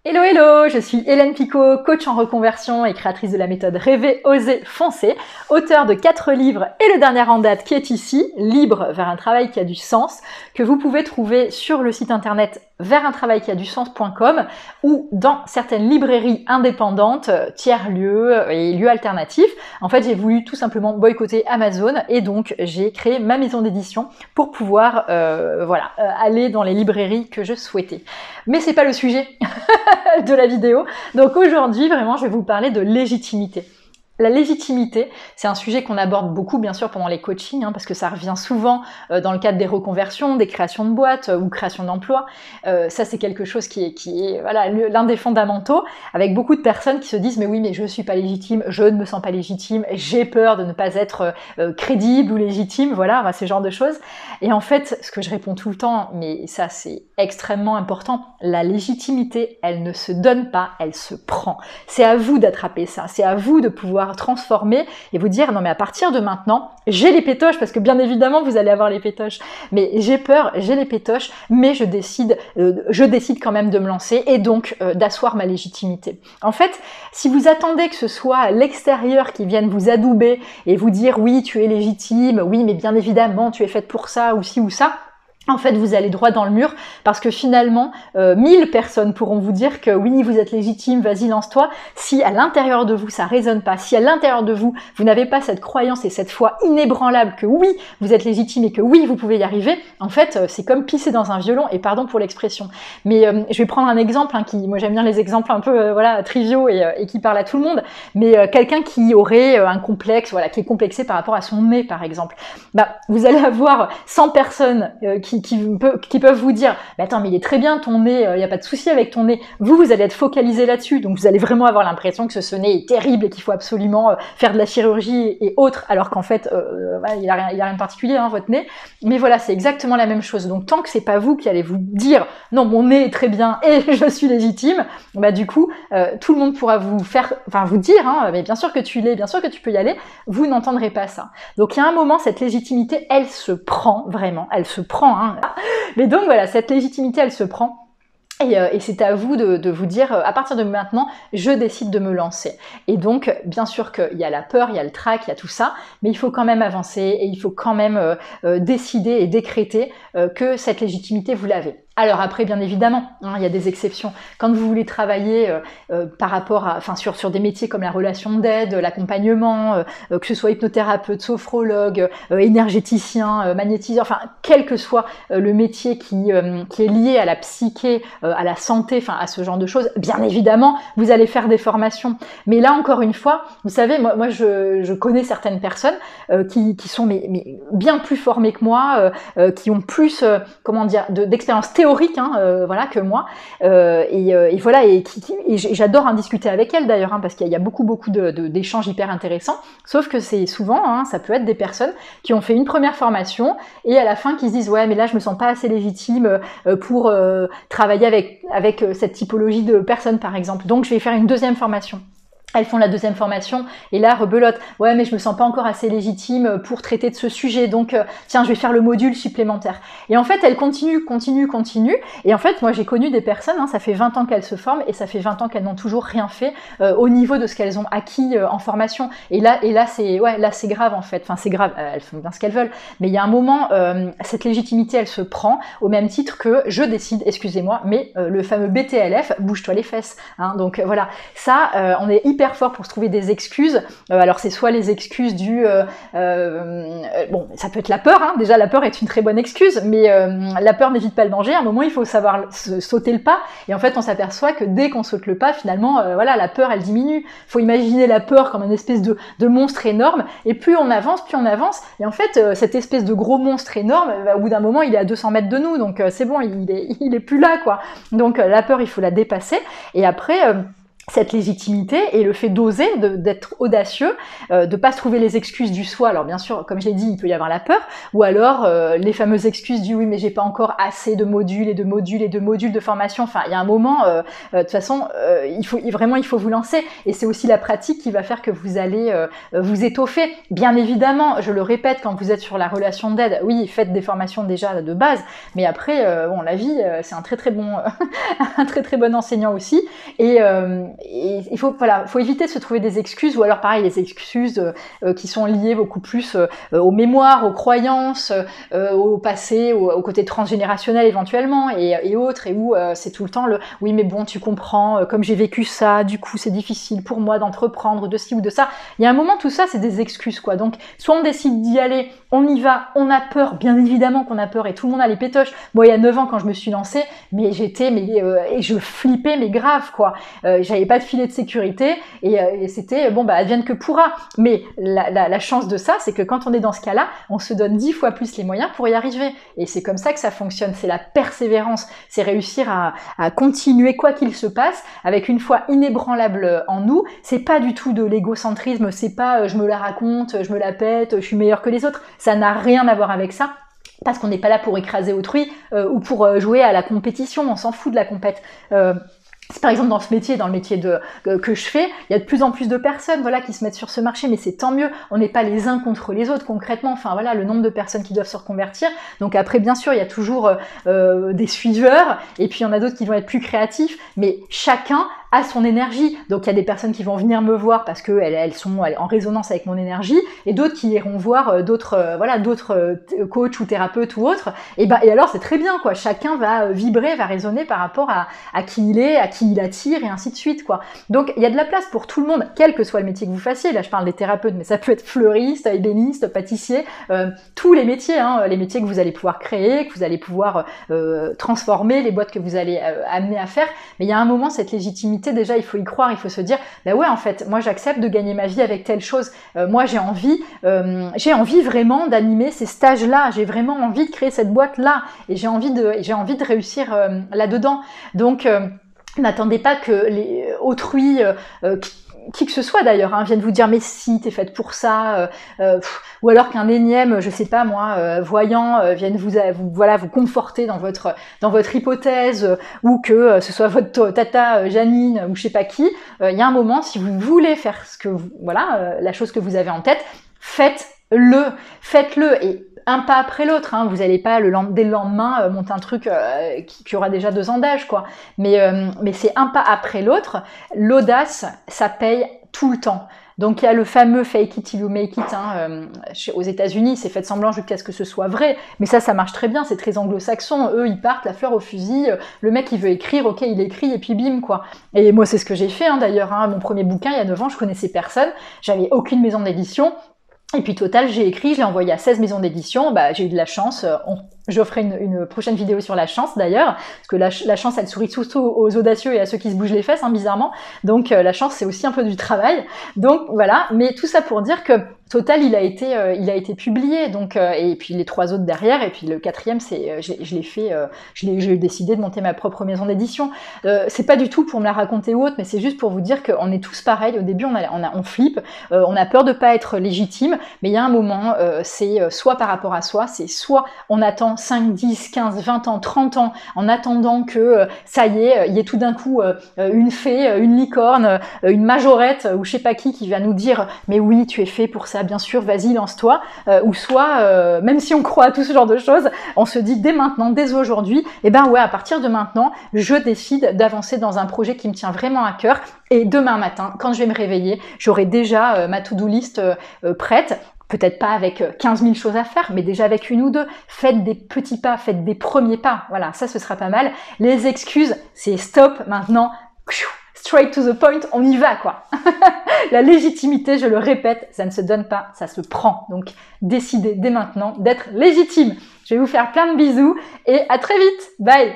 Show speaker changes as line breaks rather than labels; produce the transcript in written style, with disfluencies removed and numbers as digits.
Hello hello, je suis Hélène Picot, coach en reconversion et créatrice de la méthode Rêver, Oser, Foncer, auteure de 4 livres et le dernier en date qui est ici, Libre vers un travail qui a du sens, que vous pouvez trouver sur le site internet versuntravailquiaduSens.com ou dans certaines librairies indépendantes, tiers-lieux et lieux alternatifs. En fait, j'ai voulu tout simplement boycotter Amazon et donc j'ai créé ma maison d'édition pour pouvoir aller dans les librairies que je souhaitais. Mais c'est pas le sujet de la vidéo. Donc aujourd'hui, vraiment, je vais vous parler de légitimité. La légitimité, c'est un sujet qu'on aborde beaucoup, bien sûr, pendant les coachings, parce que ça revient souvent dans le cadre des reconversions, des créations de boîtes ou création d'emplois. Ça, c'est quelque chose qui est voilà, l'un des fondamentaux, avec beaucoup de personnes qui se disent « mais oui, mais je ne suis pas légitime, je ne me sens pas légitime, j'ai peur de ne pas être crédible ou légitime », voilà, ce genre de choses. Et en fait, ce que je réponds tout le temps, mais ça, c'est extrêmement important, la légitimité, elle ne se donne pas, elle se prend. C'est à vous d'attraper ça, c'est à vous de pouvoir transformer et vous dire non mais à partir de maintenant j'ai les pétoches, parce que bien évidemment vous allez avoir les pétoches, mais j'ai peur, j'ai les pétoches, mais je décide quand même de me lancer et donc d'asseoir ma légitimité. En fait, si vous attendez que ce soit l'extérieur qui vienne vous adouber et vous dire oui tu es légitime, oui mais bien évidemment tu es faite pour ça ou ci ou ça, en fait, vous allez droit dans le mur parce que finalement, 1000 personnes pourront vous dire que oui, vous êtes légitime, vas-y, lance-toi. Si à l'intérieur de vous, ça résonne pas, si à l'intérieur de vous, vous n'avez pas cette croyance et cette foi inébranlable que oui, vous êtes légitime et que oui, vous pouvez y arriver, en fait, c'est comme pisser dans un violon, et pardon pour l'expression. Mais je vais prendre un exemple, moi j'aime bien les exemples un peu triviaux et qui parlent à tout le monde, mais quelqu'un qui aurait un complexe, qui est complexé par rapport à son nez, par exemple. Vous allez avoir 100 personnes qui peuvent vous dire mais attends mais il est très bien ton nez, il n'y a pas de souci avec ton nez. Vous allez être focalisé là-dessus, donc vous allez vraiment avoir l'impression que ce nez est terrible et qu'il faut absolument faire de la chirurgie et autres, alors qu'en fait il a rien de particulier votre nez. Mais voilà, c'est exactement la même chose. Donc tant que c'est pas vous qui allez vous dire non mon nez est très bien et je suis légitime, du coup tout le monde pourra vous dire mais bien sûr que tu l'es, bien sûr que tu peux y aller, vous n'entendrez pas ça. Donc il y a un moment, cette légitimité elle se prend vraiment, elle se prend. Mais donc voilà, cette légitimité, elle se prend. Et c'est à vous de vous dire, à partir de maintenant, je décide de me lancer. Et donc, bien sûr qu'il y a la peur, il y a le trac, il y a tout ça, mais il faut quand même avancer et il faut quand même décider et décréter que cette légitimité, vous l'avez. Alors après, bien évidemment, il y a des exceptions. Quand vous voulez travailler par rapport à, sur des métiers comme la relation d'aide, l'accompagnement, que ce soit hypnothérapeute, sophrologue, énergéticien, magnétiseur, quel que soit le métier qui est lié à la psyché, à la santé, à ce genre de choses, bien évidemment, vous allez faire des formations. Mais là, encore une fois, vous savez, moi je connais certaines personnes qui sont mais bien plus formées que moi, qui ont plus, d'expérience théorique que moi, et j'adore discuter avec elles d'ailleurs, parce qu'il y a beaucoup d'échanges hyper intéressants, sauf que c'est souvent, ça peut être des personnes qui ont fait une première formation et à la fin qui se disent ouais mais là je me sens pas assez légitime pour travailler avec cette typologie de personnes par exemple, donc je vais faire une deuxième formation. Elles font la deuxième formation et là rebelote, ouais mais je me sens pas encore assez légitime pour traiter de ce sujet, donc tiens je vais faire le module supplémentaire. Et en fait elles continuent, et en fait moi j'ai connu des personnes, ça fait 20 ans qu'elles se forment et ça fait 20 ans qu'elles n'ont toujours rien fait au niveau de ce qu'elles ont acquis en formation. Et là c'est grave en fait, c'est grave, elles font bien ce qu'elles veulent, mais il y a un moment, cette légitimité elle se prend au même titre que je décide, excusez-moi, mais le fameux BTLF, bouge-toi les fesses, donc voilà, ça on est hyper fort pour se trouver des excuses. Alors c'est soit les excuses du bon, ça peut être la peur, déjà la peur est une très bonne excuse, mais la peur n'évite pas le danger. À un moment il faut savoir sauter le pas, et en fait on s'aperçoit que dès qu'on saute le pas, finalement la peur elle diminue. Faut imaginer la peur comme une espèce de monstre énorme, et plus on avance, et en fait cette espèce de gros monstre énorme, au bout d'un moment il est à 200 mètres de nous, donc c'est bon, il est plus là quoi. Donc la peur il faut la dépasser, et après cette légitimité et le fait d'oser, d'être audacieux, de pas se trouver les excuses du soi. Alors bien sûr, comme j'ai dit, il peut y avoir la peur, ou alors les fameuses excuses du oui mais j'ai pas encore assez de modules et de modules et de modules de formation. Enfin, il y a un moment, de toute façon, il faut vous lancer, et c'est aussi la pratique qui va faire que vous allez vous étoffer. Bien évidemment, je le répète, quand vous êtes sur la relation d'aide, oui, faites des formations déjà de base, mais après, bon, la vie, c'est un très bon, un très bon enseignant aussi, et il faut éviter de se trouver des excuses, ou alors pareil, les excuses qui sont liées beaucoup plus aux mémoires, aux croyances, au passé, au côté transgénérationnel éventuellement, et autres, et où c'est tout le temps le oui mais bon tu comprends, comme j'ai vécu ça, du coup c'est difficile pour moi d'entreprendre de ci ou de ça. Il y a un moment, tout ça c'est des excuses quoi. Donc soit on décide d'y aller, on y va, on a peur, bien évidemment qu'on a peur, et tout le monde a les pétoches. Moi il y a 9 ans quand je me suis lancée, mais et je flippais mais grave quoi. J'avais pas de filet de sécurité, et c'était bon bah advienne que pourra. Mais la chance de ça, c'est que quand on est dans ce cas-là, on se donne 10 fois plus les moyens pour y arriver. Et c'est comme ça que ça fonctionne, c'est la persévérance, c'est réussir à continuer quoi qu'il se passe, avec une foi inébranlable en nous. C'est pas du tout de l'égocentrisme, c'est pas je me la raconte, je me la pète, je suis meilleure que les autres. Ça n'a rien à voir avec ça. Parce qu'on n'est pas là pour écraser autrui ou pour jouer à la compétition, on s'en fout de la compète. Par exemple, dans le métier que je fais, il y a de plus en plus de personnes, voilà, qui se mettent sur ce marché, mais c'est tant mieux. On n'est pas les uns contre les autres concrètement. Enfin voilà, le nombre de personnes qui doivent se reconvertir. Donc après, bien sûr, il y a toujours des suiveurs, et puis il y en a d'autres qui vont être plus créatifs, mais chacun a son énergie. Donc il y a des personnes qui vont venir me voir parce que elles sont en résonance avec mon énergie, et d'autres qui iront voir d'autres coachs ou thérapeutes ou autres. Et alors c'est très bien quoi. Chacun va vibrer, va résonner par rapport à qui il est, à qui il attire, et ainsi de suite quoi. Donc il y a de la place pour tout le monde, quel que soit le métier que vous fassiez. Là je parle des thérapeutes, mais ça peut être fleuriste, ébéniste, pâtissier, tous les métiers, les métiers que vous allez pouvoir créer, que vous allez pouvoir transformer, les boîtes que vous allez amener à faire. Mais il y a un moment, cette légitimité, déjà il faut y croire, il faut se dire bah ouais, en fait moi j'accepte de gagner ma vie avec telle chose, moi j'ai envie vraiment d'animer ces stages là, j'ai vraiment envie de créer cette boîte là, et j'ai envie de réussir là dedans. Donc n'attendez pas que autrui qui que ce soit d'ailleurs vienne vous dire mais si t'es faite pour ça, ou alors qu'un énième, je sais pas moi, voyant vienne vous conforter dans votre hypothèse, ou que ce soit votre tata Janine ou je sais pas qui. Il y a un moment, si vous voulez faire la chose que vous avez en tête, faites-le, et un pas après l'autre, vous n'allez pas dès le lendemain monter un truc qui aura déjà 2 ans d'âge quoi. Mais c'est un pas après l'autre. L'audace, ça paye tout le temps. Donc il y a le fameux fake it till you make it aux États-Unis, c'est fait semblant jusqu'à ce que ce soit vrai, mais ça marche très bien, c'est très anglo-saxon. Eux ils partent la fleur au fusil, le mec il veut écrire, ok il écrit et puis bim quoi. Et moi c'est ce que j'ai fait d'ailleurs, mon premier bouquin il y a 9 ans, je connaissais personne, j'avais aucune maison d'édition. Et puis total, j'ai écrit, je l'ai envoyé à 16 maisons d'édition, j'ai eu de la chance, je ferai une prochaine vidéo sur la chance d'ailleurs, parce que la chance elle sourit surtout aux audacieux et à ceux qui se bougent les fesses bizarrement, donc la chance c'est aussi un peu du travail, donc voilà, mais tout ça pour dire que Total, il a été publié, donc et puis les 3 autres derrière, et puis le 4e, c'est j'ai décidé de monter ma propre maison d'édition. C'est pas du tout pour me la raconter ou autre, mais c'est juste pour vous dire qu'on est tous pareils. Au début, on flippe, on a peur de pas être légitime, mais il y a un moment, c'est soit par rapport à soi, c'est soit on attend 5, 10, 15, 20 ans, 30 ans, en attendant que ça y est, il y ait tout d'un coup une fée, une licorne, une majorette ou je sais pas qui va nous dire mais oui, tu es fait pour ça. Bien sûr, vas-y, lance-toi, ou soit, même si on croit à tout ce genre de choses, on se dit dès maintenant, dès aujourd'hui, à partir de maintenant, je décide d'avancer dans un projet qui me tient vraiment à cœur, et demain matin, quand je vais me réveiller, j'aurai déjà ma to-do list prête. Peut-être pas avec 15 000 choses à faire, mais déjà avec 1 ou 2. Faites des petits pas, faites des premiers pas. Voilà, ça, ce sera pas mal. Les excuses, c'est stop maintenant. Straight to the point, on y va quoi. La légitimité, je le répète, ça ne se donne pas, ça se prend. Donc décidez dès maintenant d'être légitime. Je vais vous faire plein de bisous et à très vite. Bye.